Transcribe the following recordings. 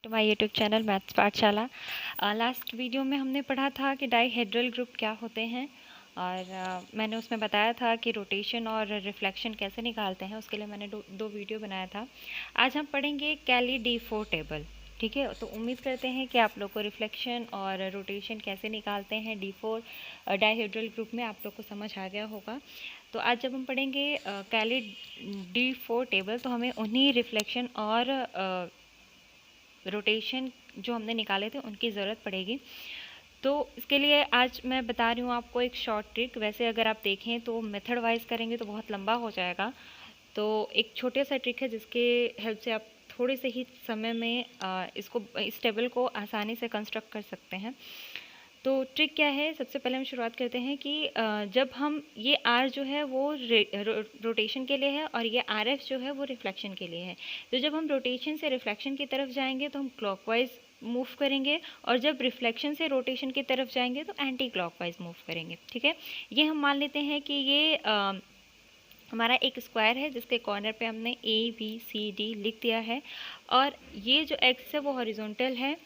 To my YouTube channel maths Pathshala. Last video में हमने पढ़ा था कि डाइहेड्रल ग्रुप क्या होते हैं और मैंने उसमें बताया था कि रोटेशन और रिफ्लेक्शन कैसे निकालते हैं। उसके लिए मैंने दो वीडियो बनाया था। आज हम पढ़ेंगे कैली D4 टेबल। ठीक है, तो उम्मीद करते हैं कि आप लोग को रिफ्लेक्शन और रोटेशन कैसे निकालते हैं D4 डाइहेड्रल ग्रुप में आप लोग को समझ आ गया होगा। तो आज जब हम पढ़ेंगे कैली D4 टेबल तो हमें उन्हीं रिफ्लेक्शन और रोटेशन जो हमने निकाले थे उनकी ज़रूरत पड़ेगी। तो इसके लिए आज मैं बता रही हूँ आपको एक शॉर्ट ट्रिक। वैसे अगर आप देखें तो मेथड वाइज करेंगे तो बहुत लंबा हो जाएगा, तो एक छोटे सा ट्रिक है जिसके हेल्प से आप थोड़े से ही समय में इस टेबल को आसानी से कंस्ट्रक्ट कर सकते हैं। तो ट्रिक क्या है, सबसे पहले हम शुरुआत करते हैं कि जब हम ये R जो है वो रोटेशन के लिए है और ये RF जो है वो रिफ्लेक्शन के लिए है। तो जब हम रोटेशन से रिफ्लेक्शन की तरफ जाएंगे तो हम क्लॉकवाइज मूव करेंगे और जब रिफ्लेक्शन से रोटेशन की तरफ जाएंगे तो एंटी क्लॉकवाइज मूव करेंगे। ठीक है, ये हम मान लेते हैं कि ये हमारा एक स्क्वायर है जिसके कॉर्नर पे हमने ABCD लिख दिया है और ये जो एक्सिस है वो हॉरिजॉन्टल है।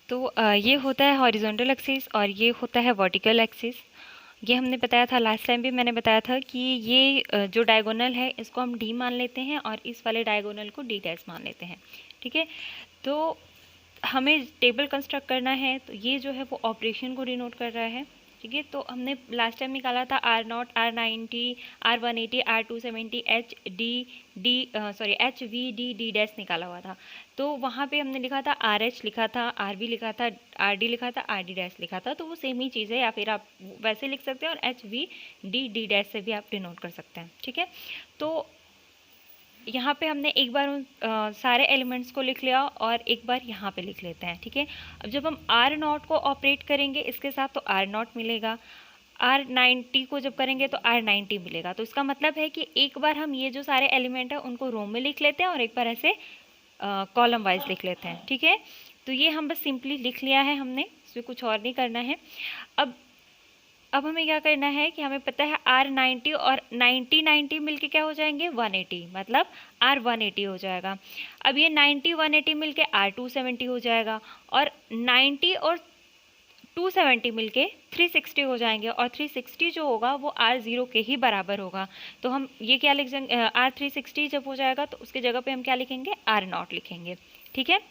तो ये होता है हॉरिजॉन्टल एक्सिस और ये होता है वर्टिकल एक्सिस। ये हमने बताया था लास्ट टाइम भी, मैंने बताया था कि ये जो डायगोनल है इसको हम D मान लेते हैं और इस वाले डायगोनल को D डैश मान लेते हैं। ठीक है, तो हमें टेबल कंस्ट्रक्ट करना है तो ये जो है वो ऑपरेशन को डिनोट कर रहा है। ठीक है, तो हमने लास्ट टाइम निकाला था R0, R90, R180, R270, HVD D dash निकाला हुआ था। तो वहाँ पे हमने लिखा था RH लिखा था, RB लिखा था, RD लिखा था, RD डैश लिखा था। तो वो सेम ही चीज़ है, या फिर आप वैसे लिख सकते हैं और HVD D डैश से भी आप डिनोट कर सकते हैं। ठीक है, तो यहाँ पे हमने एक बार उन सारे एलिमेंट्स को लिख लिया और एक बार यहाँ पे लिख लेते हैं। ठीक है, अब जब हम R0 को ऑपरेट करेंगे इसके साथ तो R0 मिलेगा, R90 को जब करेंगे तो R90 मिलेगा। तो इसका मतलब है कि एक बार हम ये जो सारे एलिमेंट हैं उनको रो में लिख लेते हैं और एक बार ऐसे कॉलम वाइज लिख लेते हैं। ठीक है, तो ये हम बस सिंपली लिख लिया है हमने, इसमें कुछ और नहीं करना है। अब हमें क्या करना है कि हमें पता है R90 और 90 मिलके क्या हो जाएंगे 180, मतलब R180 हो जाएगा। अब ये 90 180 मिलके R270 हो जाएगा और 90 और 270 मिलके 360 हो जाएंगे और 360 जो होगा वो R0 के ही बराबर होगा। तो हम ये क्या लिख जाएंगे, R360 जब हो जाएगा तो उसकी जगह पे हम क्या लिखेंगे R0 लिखेंगे। ठीक है,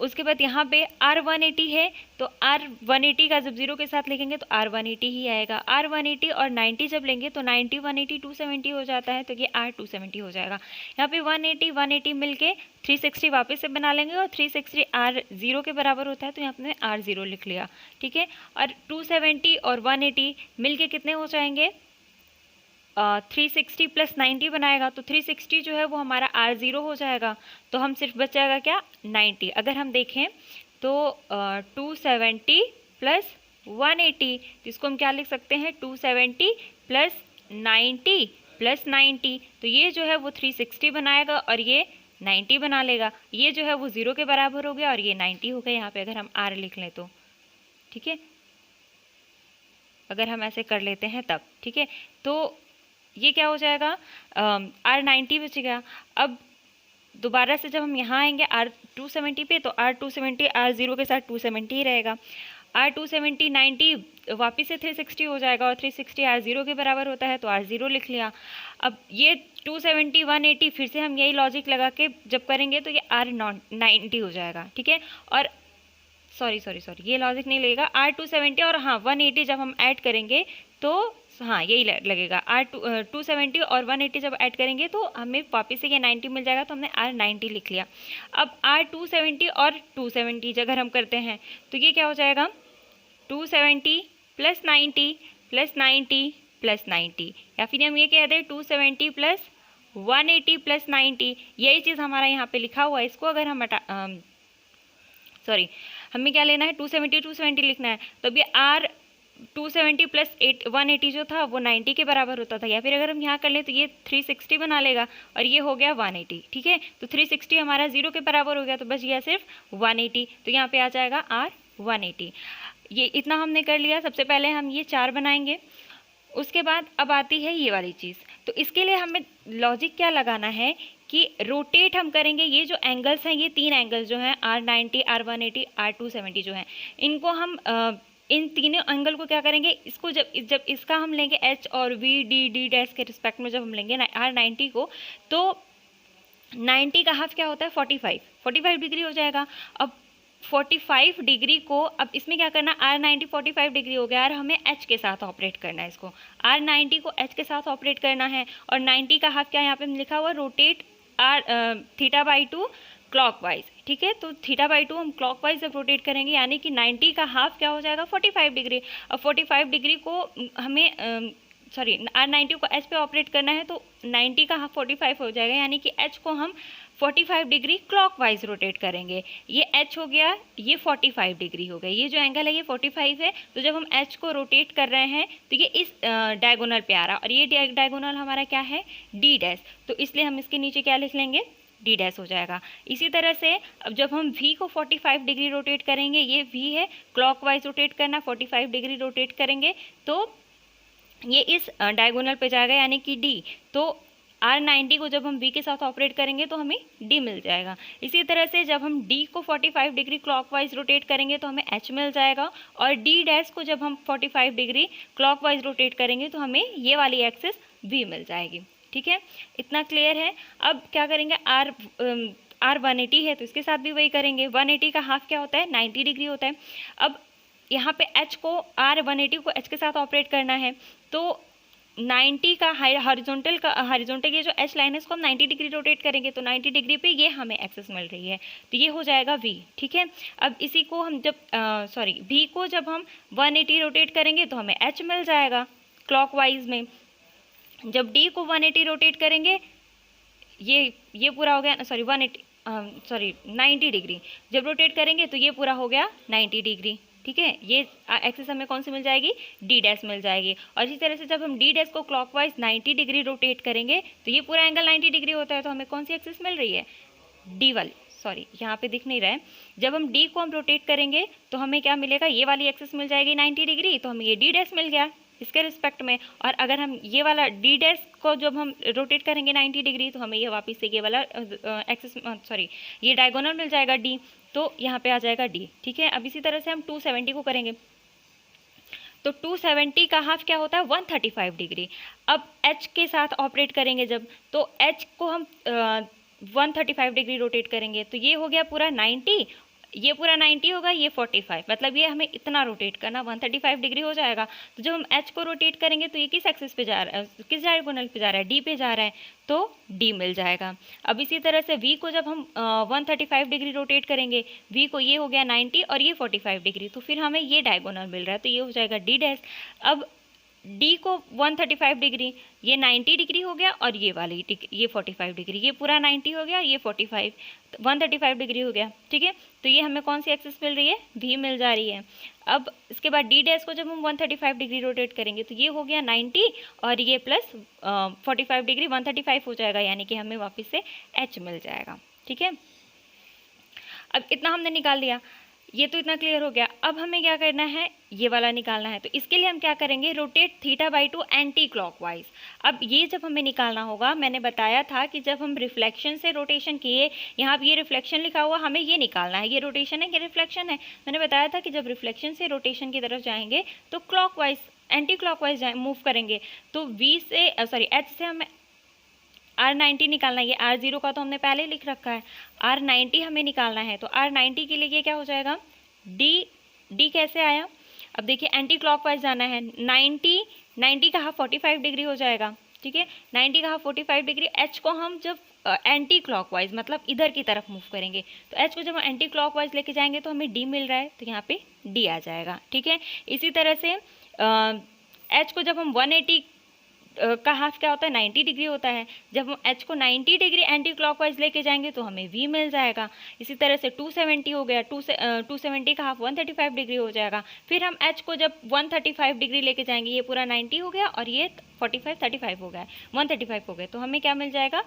उसके बाद यहाँ पे R180 है तो R180 का जब 0 के साथ लिखेंगे तो R180 ही आएगा। R180 और 90 जब लेंगे तो 90 180 270 हो जाता है, तो ये R270 हो जाएगा। यहाँ पे 180 180 मिलके 360 वापस से बना लेंगे और 360 R0 के बराबर होता है तो यहाँ पे R0 लिख लिया। ठीक है, और 270 और 180 मिलके कितने हो जाएंगे 360 प्लस 90 बनाएगा, तो 360 जो है वो हमारा R0 हो जाएगा। तो हम सिर्फ बच जाएगा क्या 90। अगर हम देखें तो 270 प्लस 180, तो इसको हम क्या लिख सकते हैं 270 प्लस 90 प्लस 90, तो ये जो है वो 360 बनाएगा और ये 90 बना लेगा। ये जो है वो 0 के बराबर हो गया और ये 90 हो गया यहाँ पे अगर हम R लिख लें तो। ठीक है, अगर हम ऐसे कर लेते हैं तब। ठीक है, तो ये क्या हो जाएगा R90 बचेगा। अब दोबारा से जब हम यहाँ आएंगे R270 पे तो R270 R0 के साथ 270 ही रहेगा। R270 90 वापस से 360 हो जाएगा और 360 R0 के बराबर होता है तो R0 लिख लिया। अब ये 270 180 फिर से हम यही लॉजिक लगा के जब करेंगे तो ये R90 हो जाएगा। ठीक है, और सॉरी ये लॉजिक नहीं लगेगा, R270 और हाँ 180 जब हम ऐड करेंगे तो हाँ यही लगेगा। R270 और 180 जब ऐड करेंगे तो हमें वापस से ये 90 मिल जाएगा, तो हमने R90 लिख लिया। अब R270 और 270 अगर हम करते हैं तो ये क्या हो जाएगा 270 प्लस 90 प्लस 90 प्लस 90, या फिर हम ये कह दें 270 प्लस 180 प्लस 90। यही चीज़ हमारा यहाँ पे लिखा हुआ है, इसको अगर हम हमें क्या लेना है 270 लिखना है। तो अभी R270 प्लस 180 जो था वो 90 के बराबर होता था, या फिर अगर हम यहाँ कर लें तो ये 360 बना लेगा और ये हो गया 180। ठीक है, तो 360 हमारा 0 के बराबर हो गया तो बच गया सिर्फ 180, तो यहाँ पे आ जाएगा R180। ये इतना हमने कर लिया। सबसे पहले हम ये 4 बनाएंगे, उसके बाद अब आती है ये वाली चीज़। तो इसके लिए हमें लॉजिक क्या लगाना है कि रोटेट हम करेंगे, ये जो एंगल्स हैं, ये 3 एंगल्स जो हैं R90, R180, R270 जो हैं, इनको हम इन तीनों एंगल को क्या करेंगे, इसको जब इसका हम लेंगे H और V D D डैश के रिस्पेक्ट में जब हम लेंगे R90 को, तो 90 का हाफ क्या होता है 45 डिग्री हो जाएगा। अब 45 डिग्री को, अब इसमें क्या करना, R90 45 डिग्री हो गया और हमें H के साथ ऑपरेट करना है, इसको R90 को H के साथ ऑपरेट करना है। और 90 का हाफ क्या यहाँ पे लिखा हुआ, रोटेट θ/2 क्लॉकवाइज, ठीक है। तो θ/2 हम क्लॉकवाइज जब रोटेट करेंगे, यानी कि 90 का हाफ क्या हो जाएगा 45 डिग्री। अब 45 डिग्री को हमें R90 को H पे ऑपरेट करना है, तो 90 का हाफ 45 हो जाएगा, यानी कि H को हम 45 डिग्री क्लॉकवाइज रोटेट करेंगे। ये H हो गया, ये 45 डिग्री हो गई, ये जो एंगल है ये 45 है। तो जब हम H को रोटेट कर रहे हैं तो ये इस डायगोनल पे आ रहा, और ये डायगोनल हमारा क्या है D डैश, तो इसलिए हम इसके नीचे क्या लिख लेंगे, D डैश हो जाएगा। इसी तरह से अब जब हम V को 45 डिग्री रोटेट करेंगे, ये V है, क्लॉकवाइज रोटेट करना, 45 डिग्री रोटेट करेंगे तो ये इस डायगोनल पे जाएगा, यानी कि D। तो R90 को जब हम V के साथ ऑपरेट करेंगे तो हमें D मिल जाएगा। इसी तरह से जब हम D को 45 डिग्री क्लॉकवाइज रोटेट करेंगे तो हमें H मिल जाएगा, और D डैश को जब हम 45 डिग्री क्लॉकवाइज रोटेट करेंगे तो हमें ये वाली एक्सिस V मिल जाएगी, ठीक है। इतना क्लियर है। अब क्या करेंगे, R180 है तो इसके साथ भी वही करेंगे। 180 का हाफ क्या होता है 90 डिग्री होता है। अब यहाँ पे H को R180 को H के साथ ऑपरेट करना है, तो 90 का हॉरिजॉन्टल ये जो H लाइन है इसको हम 90 डिग्री रोटेट करेंगे, तो 90 डिग्री पे ये हमें एक्सेस मिल रही है, तो ये हो जाएगा V, ठीक है। अब इसी को हम जब V को जब हम 180 रोटेट करेंगे तो हमें H मिल जाएगा क्लॉकवाइज में। जब D को 180 रोटेट करेंगे, ये पूरा हो गया 90 डिग्री जब रोटेट करेंगे तो ये पूरा हो गया 90 डिग्री, ठीक है। ये एक्सिस हमें कौन सी मिल जाएगी, D डैश मिल जाएगी। और इसी तरह से जब हम D डैश को क्लॉकवाइज 90 डिग्री रोटेट करेंगे तो ये पूरा एंगल 90 डिग्री होता है, तो हमें कौन सी एक्सिस मिल रही है, D वाली, यहाँ पे दिख नहीं रहा है। जब हम D को हम रोटेट करेंगे तो हमें क्या मिलेगा, ये वाली एक्सिस मिल जाएगी 90 डिग्री, तो हमें ये D डैश मिल गया इसके रिस्पेक्ट में। और अगर हम ये वाला D डैश को जब हम रोटेट करेंगे 90 डिग्री तो हमें ये वापस से ये वाला एक्सिस ये डायगोनल मिल जाएगा D, तो यहाँ पे आ जाएगा D, ठीक है। अब इसी तरह से हम 270 को करेंगे, तो 270 का हाफ क्या होता है 135 डिग्री। अब H के साथ ऑपरेट करेंगे जब, तो H को हम 135 डिग्री रोटेट करेंगे, तो ये हो गया पूरा 90, ये पूरा 90 होगा, ये 45, मतलब ये हमें इतना रोटेट करना 135 डिग्री हो जाएगा। तो जब हम H को रोटेट करेंगे तो ये किस एक्सिस पे जा रहा है, किस डायगोनल पे जा रहा है, D पे जा रहा है, तो D मिल जाएगा। अब इसी तरह से V को जब हम 135 डिग्री रोटेट करेंगे, V को ये हो गया 90 और ये 45 डिग्री, तो फिर हमें ये डायगोनल मिल रहा है, तो ये हो जाएगा D डैश। अब D को 135 डिग्री, ये 90 डिग्री हो गया, और ये वाली ये 45 डिग्री, ये पूरा 90 हो गया, ये 45 135 डिग्री हो गया, ठीक है। तो ये हमें कौन सी एक्सिस मिल रही है, V मिल जा रही है। अब इसके बाद D डैश को जब हम 135 डिग्री रोटेट करेंगे तो ये हो गया 90 और ये प्लस 45 डिग्री 135 हो जाएगा, यानी कि हमें वापस से H मिल जाएगा, ठीक है। अब इतना हमने निकाल लिया, ये तो इतना क्लियर हो गया। अब हमें क्या करना है, ये वाला निकालना है, तो इसके लिए हम क्या करेंगे, रोटेट θ/2 एंटी क्लॉकवाइज। अब ये जब हमें निकालना होगा, मैंने बताया था कि जब हम रिफ्लेक्शन से रोटेशन किए, यहाँ ये रिफ्लेक्शन लिखा हुआ, हमें ये निकालना है, ये रोटेशन है, ये रिफ्लेक्शन है। मैंने बताया था कि जब रिफ्लेक्शन से रोटेशन की तरफ जाएंगे तो क्लॉकवाइज एंटी क्लॉकवाइज मूव करेंगे, तो H से हमें R90 निकालना है। ये R0 का तो हमने पहले लिख रखा है, R90 हमें निकालना है, तो R90 के लिए ये क्या हो जाएगा, D कैसे आया, अब देखिए एंटी क्लॉकवाइज जाना है, 90 का हाफ 45 डिग्री हो जाएगा, ठीक है। 90 का हाफ 45 डिग्री, H को हम जब एंटी क्लॉकवाइज मतलब इधर की तरफ मूव करेंगे, तो H को जब हम एंटी क्लॉकवाइज लेके जाएंगे तो हमें D मिल रहा है, तो यहाँ पे D आ जाएगा, ठीक है। इसी तरह से H को जब हम 180 का हाफ क्या होता है 90 डिग्री होता है, जब हम H को 90 डिग्री एंटी क्लॉकवाइज लेके जाएंगे तो हमें V मिल जाएगा। इसी तरह से 270 हो गया, 270 का हाफ 135 डिग्री हो जाएगा। फिर हम H को जब 135 डिग्री लेके जाएंगे, ये पूरा 90 हो गया और ये 35 हो गया, 135 हो गए, तो हमें क्या मिल जाएगा,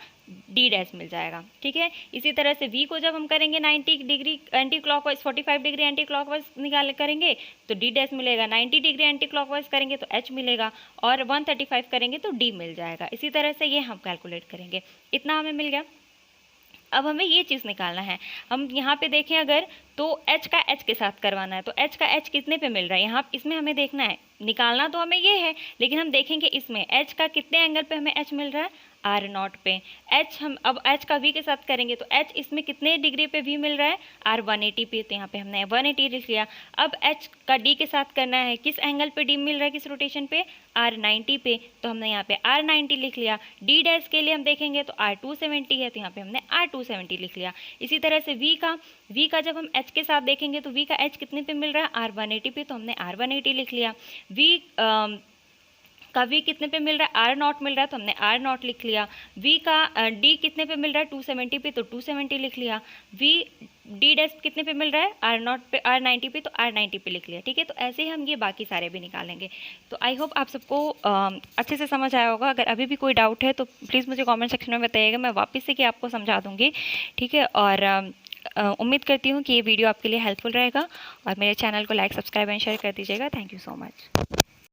D डैश मिल जाएगा, ठीक है। इसी तरह से V को जब हम करेंगे 90 degree anti clockwise, 45 degree anti clockwise करेंगे तो D डैश मिलेगा, 90 डिग्री एंटी क्लॉकवाइज करेंगे तो H मिलेगा, और 135 करेंगे तो D मिल जाएगा। इसी तरह से ये हम कैलकुलेट करेंगे। इतना हमें मिल गया। अब हमें ये चीज़ निकालना है। हम यहाँ पे देखें अगर, तो h का h के साथ करवाना है, तो h का h कितने पे मिल रहा है, यहाँ इसमें हमें देखना है, निकालना तो हमें ये है, लेकिन हम देखेंगे इसमें h का कितने एंगल पे हमें h मिल रहा है, R0 पे। h हम अब h का v के साथ करेंगे तो h इसमें कितने डिग्री पे v मिल रहा है, R180 पे, तो यहाँ पे हमने 180 लिख लिया। अब h का d के साथ करना है, किस एंगल पे d मिल रहा है, किस रोटेशन पे, R90 पे, तो हमने यहाँ पे R90 लिख लिया। d डैश के लिए हम देखेंगे तो R270 है, तो यहाँ पे हमने R270 लिख लिया। इसी तरह से v का जब हम h के साथ देखेंगे तो v का h कितने पे मिल रहा है, R180 पे, तो हमने R180 लिख लिया। का v कितने पे मिल रहा है, R0 मिल रहा है, तो हमने R0 लिख लिया। v का d कितने पे मिल रहा है, 270 पे, तो 270 लिख लिया। d डैश कितने पे मिल रहा है, R0 पे, R90 पे, तो R90 पे लिख लिया। ठीक है, तो ऐसे ही हम ये बाकी सारे भी निकालेंगे। तो आई होप आप सबको अच्छे से समझ आया होगा। अगर अभी भी कोई डाउट है तो प्लीज़ मुझे कॉमेंट सेक्शन में बताइएगा, मैं वापस से कि आपको समझा दूँगी। ठीक है, और उम्मीद करती हूँ कि ये वीडियो आपके लिए हेल्पफुल रहेगा, और मेरे चैनल को लाइक, सब्सक्राइब एंड शेयर कर दीजिएगा। Thank you so much.